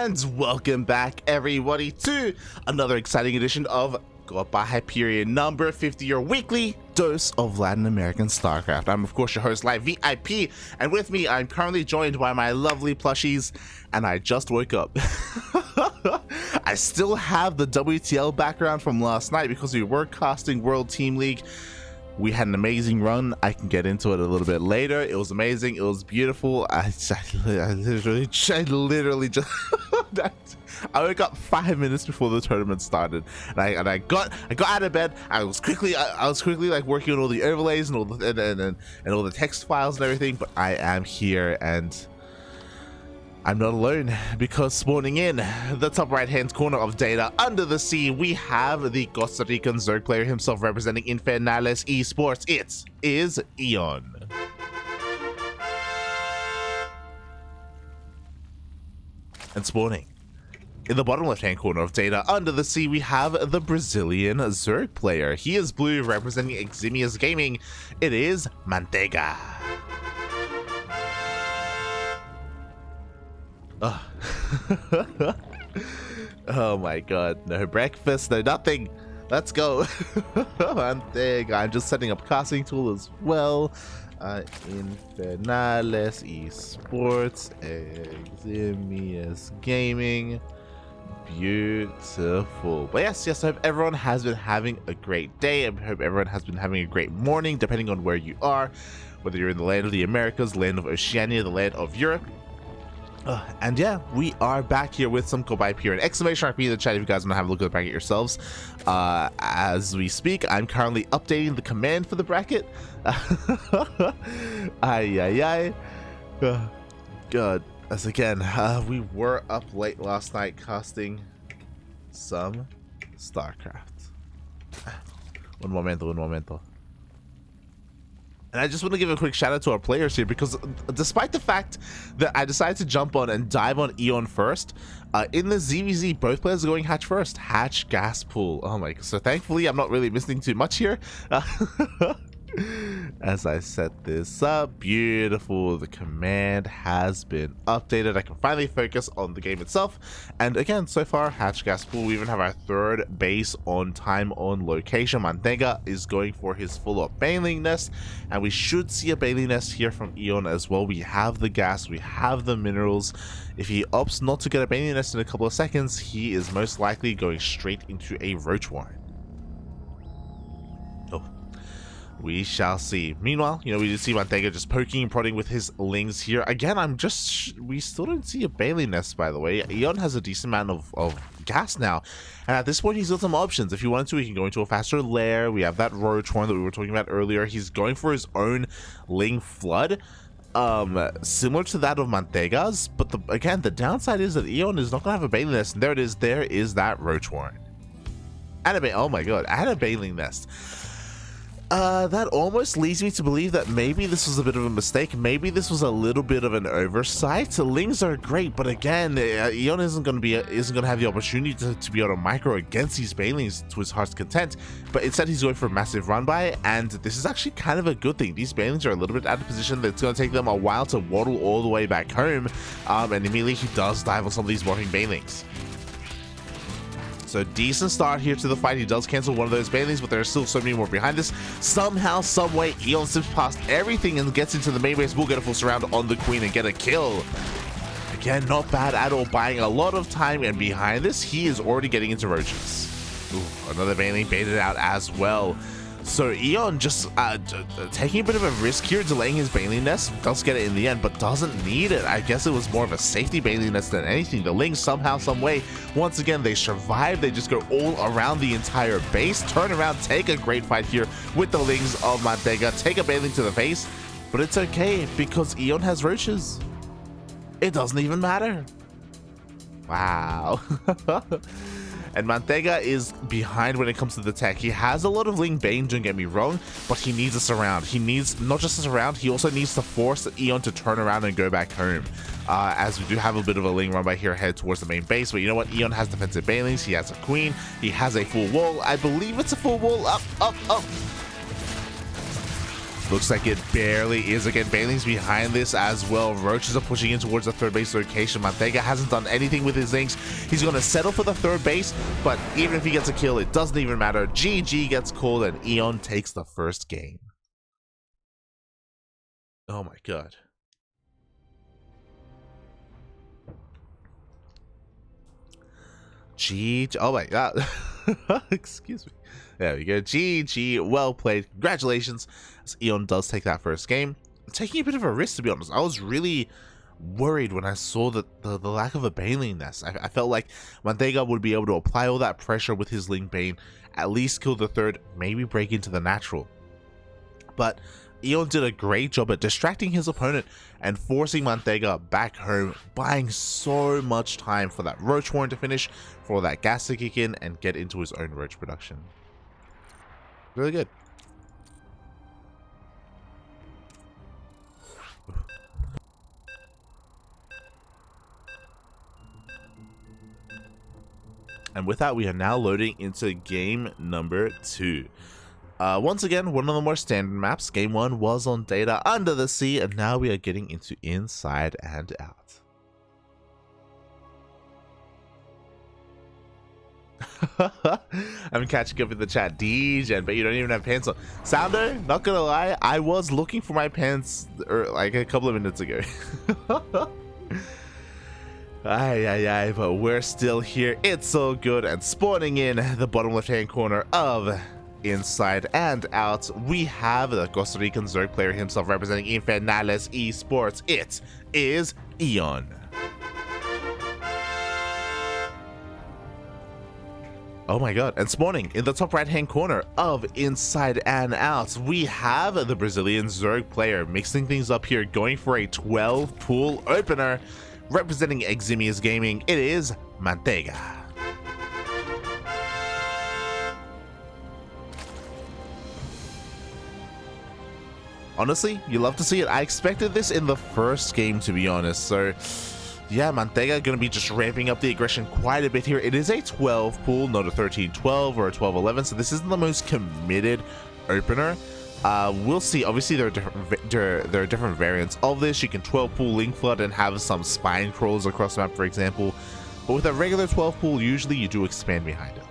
And welcome back everybody to another exciting edition of Copa Hyperion number 50, your weekly dose of Latin American StarCraft. I'm of course your host Live VIP, and with me I'm currently joined by my lovely plushies, and I just woke up. I still have the WTL background from last night because we were casting World Team League. We had an amazing run. I can get into it a little bit later. It was amazing. It was beautiful. I literally just I woke up 5 minutes before the tournament started, and I got out of bed. I was quickly like working on all the overlays and all the and all the text files and everything. But I am here, and I'm not alone, because spawning in the top right hand corner of data under the sea, we have the Costa Rican Zerg player himself representing Infernales Esports. It is EON. And spawning in the bottom left hand corner of data under the sea, we have the Brazilian Zerg player. He is blue, representing Eximius Gaming. It is Mantega. Oh my god, no breakfast, no nothing. Let's go. Mantega. I'm just setting up casting tool as well. Infernales Esports, Eximius Gaming. Beautiful. But yes, I hope everyone has been having a great day. I hope everyone has been having a great morning, depending on where you are, whether you're in the land of the Americas, land of Oceania, the land of Europe. And yeah, we are back here with some Copa Hyperion. Exclamation mark me in the chat if you guys want to have a look at the bracket yourselves. As we speak, I'm currently updating the command for the bracket. God, as again, we were up late last night casting some StarCraft. Un momento. And I just want to give a quick shout out to our players here, because despite the fact that I decided to jump on and dive on EON first, in the ZvZ, both players are going hatch first. Hatch, gas pool. Oh my god. So thankfully, I'm not really missing too much here. As I set this up, beautiful. The command has been updated. I can finally focus on the game itself. And again, so far, hatch, gas pool. We even have our third base on time, on location. Mantega is going for his full-up Baneling Nest, and we should see a Baneling Nest here from EON as well. We have the gas, we have the minerals. If he opts not to get a Baneling Nest in a couple of seconds, he is most likely going straight into a Roach Warren. We shall see. Meanwhile, we did see Mantega just poking and prodding with his lings here. Again, we still don't see a Bailey Nest, by the way. EON has a decent amount of gas now. And at this point, he's got some options. If he wanted to, he can go into a faster lair. We have that Roach Warren that we were talking about earlier. He's going for his own Ling Flood. Similar to that of Mantega's. But again, the downside is that EON is not going to have a Bailey Nest. And there it is. There is that Roach Warren. Oh my god, and a Baneling Nest. That almost leads me to believe that maybe this was a bit of a mistake. Maybe this was a little bit of an oversight. The Lings are great, but again, EON isn't going to have the opportunity to be able to micro against these Banelings to his heart's content. But instead, he's going for a massive run by, and this is actually kind of a good thing. These Banelings are a little bit out of position. It's going to take them a while to waddle all the way back home, and immediately he does dive on some of these walking Banelings. So decent start here to the fight. He does cancel one of those Banelings, but there are still so many more behind this. Somehow, someway, EON slips past everything and gets into the main base. We'll get a full surround on the Queen and get a kill. Again, not bad at all, buying a lot of time, and behind this, he is already getting into Roaches. Ooh, another Baneling baited out as well. So EON just taking a bit of a risk here, delaying his Baneling Nest. Does get it in the end, but doesn't need it. I guess it was more of a safety Baneling Nest than anything. The Lings somehow, some way, once again, they survive. They just go all around the entire base, turn around, take a great fight here with the Lings of Mantega, take a Baneling to the face, but it's okay because EON has Roaches. It doesn't even matter. Wow. And Mantega is behind when it comes to the tech. He has a lot of Ling Bane, don't get me wrong, but he needs a surround. He needs not just a surround, he also needs to force EON to turn around and go back home. As we do have a bit of a Ling run by here, head towards the main base, but you know what? EON has defensive Banelings, he has a Queen, he has a full wall. I believe it's a full wall. Up. Looks like it barely is. Again, Bailing's behind this as well. Roaches are pushing in towards the third base location. Mantega hasn't done anything with his links. He's going to settle for the third base, but even if he gets a kill, it doesn't even matter. GG gets called and EON takes the first game. Oh my god. GG. Oh my god. Excuse me. There we go. GG. Well played. Congratulations. As EON does take that first game. Taking a bit of a risk, to be honest. I was really worried when I saw the lack of a Baneling nest. I felt like Mantega would be able to apply all that pressure with his Ling Bane, at least kill the third, maybe break into the natural. But EON did a great job at distracting his opponent and forcing Mantega back home, buying so much time for that Roach Warren to finish, for that gas to kick in and get into his own Roach production. Really good. And with that, we are now loading into game number 2. Once again, one of the more standard maps. Game 1 was on Data Under the Sea, and now we are getting into Inside and Out. I'm catching up in the chat, DJ, but you don't even have pants on. Sounder, not gonna lie, I was looking for my pants like a couple of minutes ago. Aye, but we're still here. It's all good. And spawning in the bottom left-hand corner of Inside and Out, we have the Costa Rican Zerg player himself representing Infernales Esports. It is EON. Oh my god, and spawning in the top right hand corner of Inside and Out, we have the Brazilian Zerg player mixing things up here, going for a 12 pool opener. Representing Eximius Gaming, it is Mantega. Honestly, you love to see it. I expected this in the first game, to be honest. So yeah, Mantega going to be just ramping up the aggression quite a bit here. It is a 12 pool, not a 13-12 or a 12-11, so this isn't the most committed opener. We'll see. Obviously, there are different variants of this. You can 12 pool Link Flood and have some spine crawls across the map, for example. But with a regular 12 pool, usually you do expand behind it.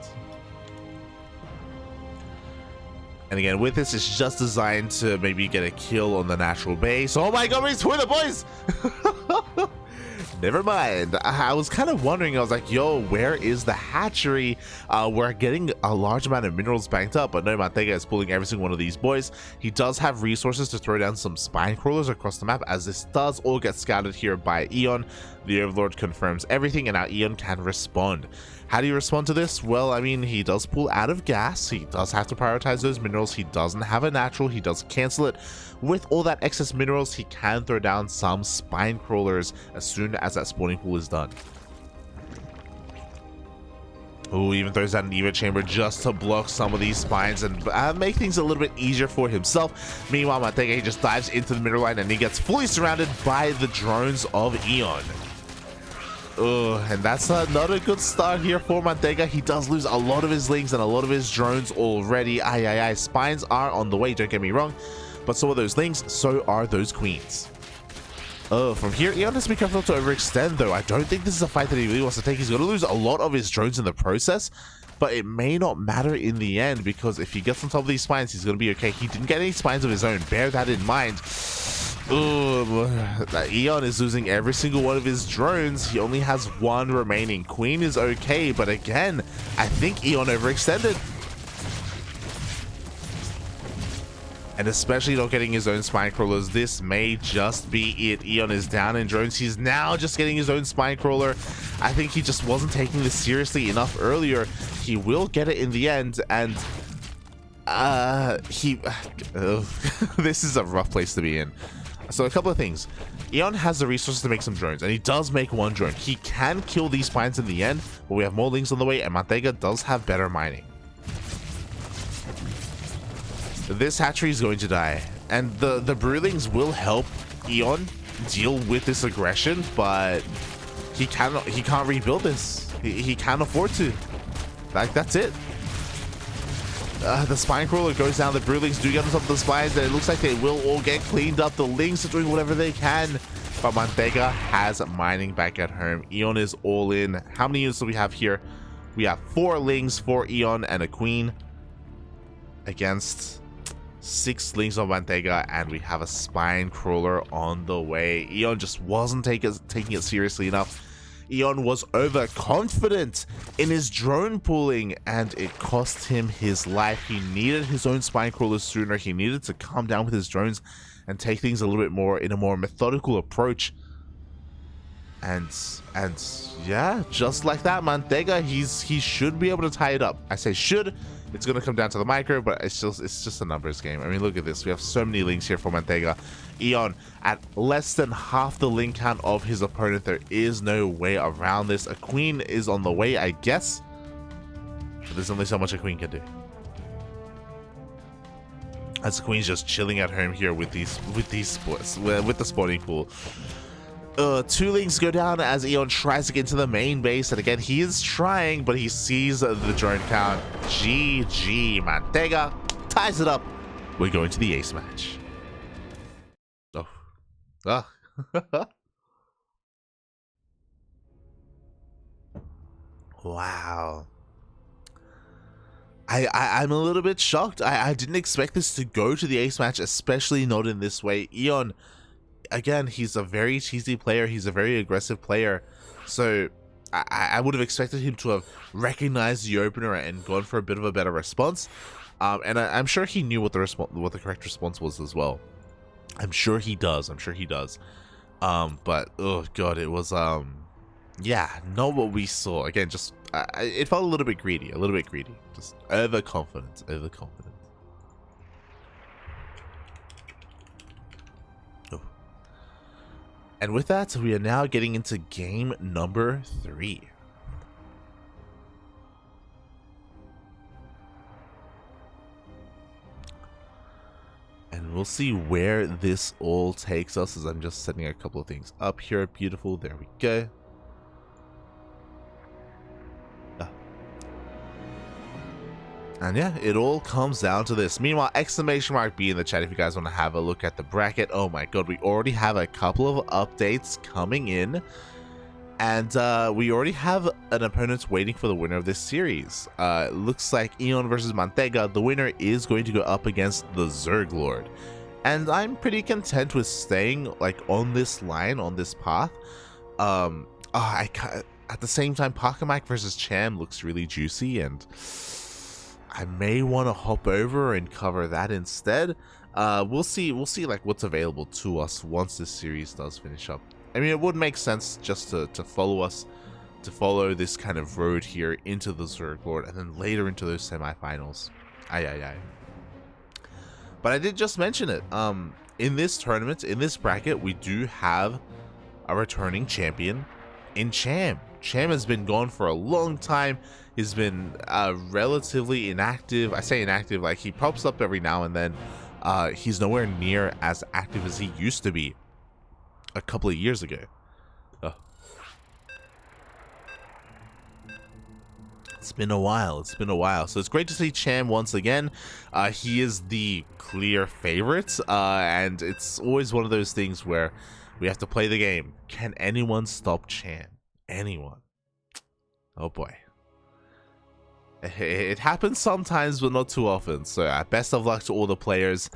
And again, with this, it's just designed to maybe get a kill on the natural base. Oh my god, we're Twitter, boys! Never mind. I was kind of wondering, I was like, yo, where is the hatchery? We're getting a large amount of minerals banked up, but no, Mantega is pulling every single one of these boys. He does have resources to throw down some spine crawlers across the map, as this does all get scouted here by EON. The Overlord confirms everything, and now EON can respond. How do you respond to this? Well, I mean, he does pull out of gas. He does have to prioritize those minerals. He doesn't have a natural. He does cancel it. With all that excess minerals, he can throw down some spine crawlers as soon as that spawning pool is done. Oh, even throws down an Evo chamber just to block some of these spines and make things a little bit easier for himself. Meanwhile, Mantega, he just dives into the middle line and he gets fully surrounded by the drones of EON. And that's not a good start here for Mantega. He does lose a lot of his links and a lot of his drones already. Aye. Spines are on the way, don't get me wrong. But so are those links, so are those queens. From here, EON has to be careful to overextend, though. I don't think this is a fight that he really wants to take. He's going to lose a lot of his drones in the process, but it may not matter in the end, because if he gets on top of these spines, he's going to be okay. He didn't get any spines of his own. Bear that in mind. EON is losing every single one of his drones. He only has one remaining. Queen is okay, but again, I think EON overextended. And especially not getting his own spine crawlers, this may just be it. EON is down in drones. He's now just getting his own spine crawler. I think he just wasn't taking this seriously enough earlier. He will get it in the end, and this is a rough place to be in. So a couple of things. EON has the resources to make some drones, and he does make one drone. He can kill these spines in the end, but we have more links on the way, and Mantega does have better mining. This hatchery is going to die, and the Brewlings will help EON deal with this aggression, but he can't rebuild this. He can't afford to. Like, that's it. The spine crawler goes down. The Brewlings do get on top of the spines, and it looks like they will all get cleaned up. The Lings are doing whatever they can, but Mantega has mining back at home. EON is all in. How many units do we have here? We have 4 Lings, 4 EON, and a Queen against 6 Lings of Mantega, and we have a spine crawler on the way. EON just wasn't taking it seriously enough. EON was overconfident in his drone pooling, and it cost him his life. He needed his own spine crawlers sooner. He needed to calm down with his drones and take things a little bit more in a more methodical approach. And yeah, just like that, Mantega, he should be able to tie it up. I say should. It's going to come down to the micro, but it's just a numbers game. I mean, look at this. We have so many Lings here for Mantega. EON at less than half the Ling count of his opponent. There is no way around this. A Queen is on the way, I guess. But there's only so much a Queen can do. As the Queen's just chilling at home here with the spawning pool. 2 Lings go down as EON tries to get into the main base, and again he is trying, but he sees the drone count. GG, Mantega ties it up. We're going to the ace match. Oh, wow. I'm a little bit shocked. I didn't expect this to go to the ace match, especially not in this way. EON, again, he's a very cheesy player. He's a very aggressive player. So I would have expected him to have recognized the opener and gone for a bit of a better response. And I'm sure he knew what the correct response was as well. I'm sure he does. But oh god, it was yeah, not what we saw. Again, just it felt a little bit greedy. Just overconfident. And with that, we are now getting into game number 3. And we'll see where this all takes us, as I'm just setting a couple of things up here. Beautiful, there we go. And yeah, it all comes down to this. Meanwhile, exclamation mark B in the chat if you guys want to have a look at the bracket. Oh my god, we already have a couple of updates coming in. And we already have an opponent waiting for the winner of this series. Looks like EON versus Mantega. The winner is going to go up against the Zerg Lord. And I'm pretty content with staying like on this line, on this path. At the same time, Pakamike versus Cham looks really juicy, and I may want to hop over and cover that instead. We'll see like what's available to us once this series does finish up. I mean, it would make sense just to follow this kind of road here into the Zerg Lord, and then later into those semifinals. But I did just mention it. In this tournament, in this bracket, we do have a returning champion in Cham. Cham has been gone for a long time. He's been relatively inactive. I say inactive, like he pops up every now and then. He's nowhere near as active as he used to be a couple of years ago. It's been a while. So it's great to see Cham once again. He is the clear favorite, and it's always one of those things where we have to play the game. Can anyone stop Cham? Anyone? Oh boy. It happens sometimes, but not too often. So best of luck to all the players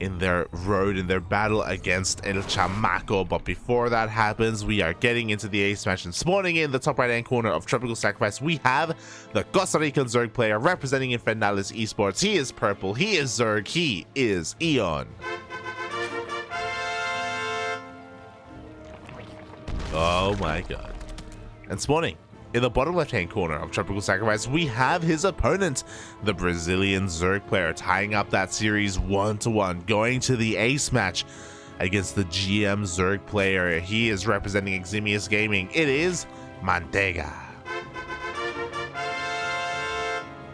in their road, in their battle against El Chamaco. But before that happens, we are getting into the ace match, and spawning in the top right hand corner of Tropical Sacrifice, we have the Costa Rican Zerg player representing Infernales Esports. He is purple, he is Zerg, he is EON. Oh my god. And spawning in the bottom left-hand corner of Tropical Sacrifice, we have his opponent, the Brazilian Zerg player, tying up that series 1-1, going to the ace match against the GM Zerg player. He is representing Eximius Gaming. It is Mantega.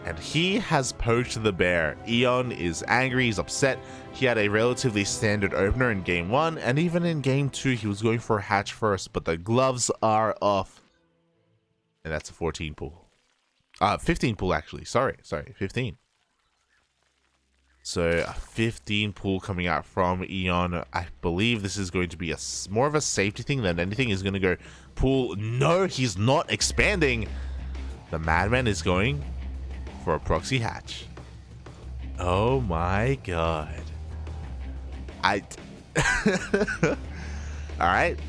And he has poked the bear. EON is angry, he's upset. He had a relatively standard opener in game 1, and even in game 2, he was going for a hatch first, but the gloves are off. And that's a 14 pool. 15 pool, actually. Sorry, 15. So a 15 pool coming out from EON. I believe this is going to be more of a safety thing than anything. Is going to go pool. No, he's not expanding. The Madman is going for a proxy hatch. Oh my god. Alright.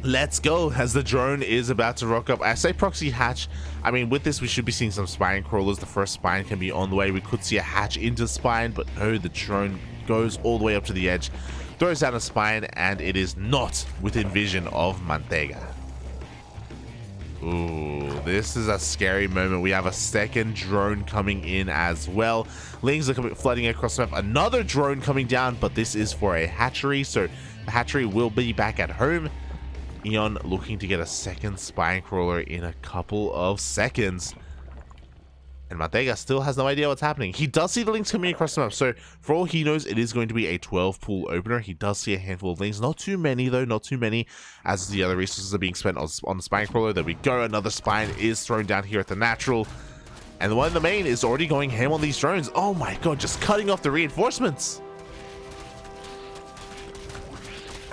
Let's go, as the drone is about to rock up. I say proxy hatch. I mean, with this, we should be seeing some spine crawlers. The first spine can be on the way. We could see a hatch into spine, but no, the drone goes all the way up to the edge, throws down a spine, and it is not within vision of Mantega. Ooh, this is a scary moment. We have a second drone coming in as well. Lings are flooding across the map. Another drone coming down, but this is for a hatchery, so the hatchery will be back at home. EON looking to get a second spine crawler in a couple of seconds. And Mantega still has no idea what's happening. He does see the Lings coming across the map, so for all he knows, it is going to be a 12 pool opener. He does see a handful of Lings. Not too many, though. Not too many, as the other resources are being spent on the spine crawler. There we go. Another spine is thrown down here at the natural. And the one in the main is already going ham on these drones. Oh my god, just cutting off the reinforcements.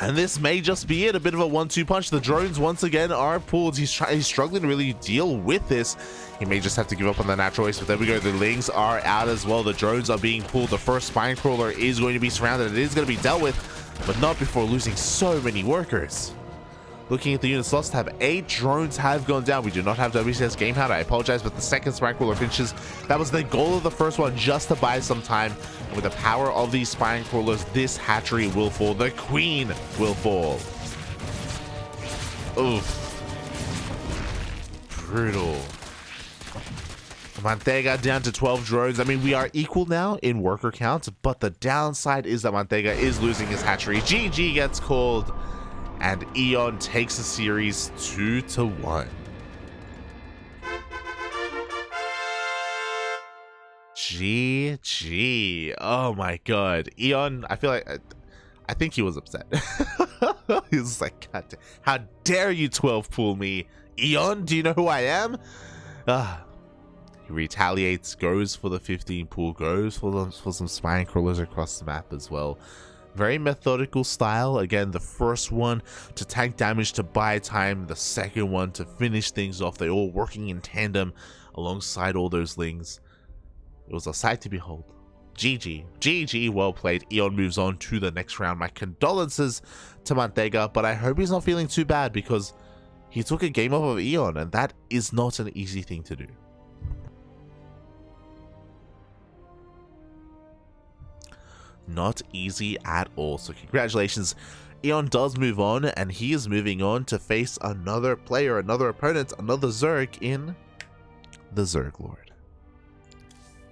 And this may just be it, a bit of a 1-2 punch. The drones once again are pulled. He's struggling to really deal with this. He may just have to give up on the natural waste, but there we go. The Lings are out as well. The drones are being pulled. The first spine crawler is going to be surrounded. It is going to be dealt with, but not before losing so many workers. Looking at the units lost tab, 8 drones have gone down. We do not have WCS game count. I apologize, but the second spine crawler finishes. That was the goal of the first one, just to buy some time. And with the power of these spine crawlers, this hatchery will fall. The queen will fall. Oof. Brutal. Mantega down to 12 drones. I mean, we are equal now in worker count, but the downside is that Mantega is losing his hatchery. GG gets called. And EON takes the series 2-1. GG. Oh my god. EON, I feel like I think he was upset. He was like, God, how dare you 12 pool me? EON, do you know who I am? He retaliates, goes for the 15 pool, goes for some spine crawlers across the map as well. Very methodical style. Again, the first one to tank damage to buy time, the second one to finish things off. They all working in tandem alongside all those Lings. It was a sight to behold. GG. GG, well played. EON moves on to the next round. My condolences to Mantega, but I hope he's not feeling too bad because he took a game off of EON, and that is not an easy thing to do. Not easy at all. So congratulations. EON does move on, and he is moving on to face another player, another opponent, another Zerg in the Zerg Lord.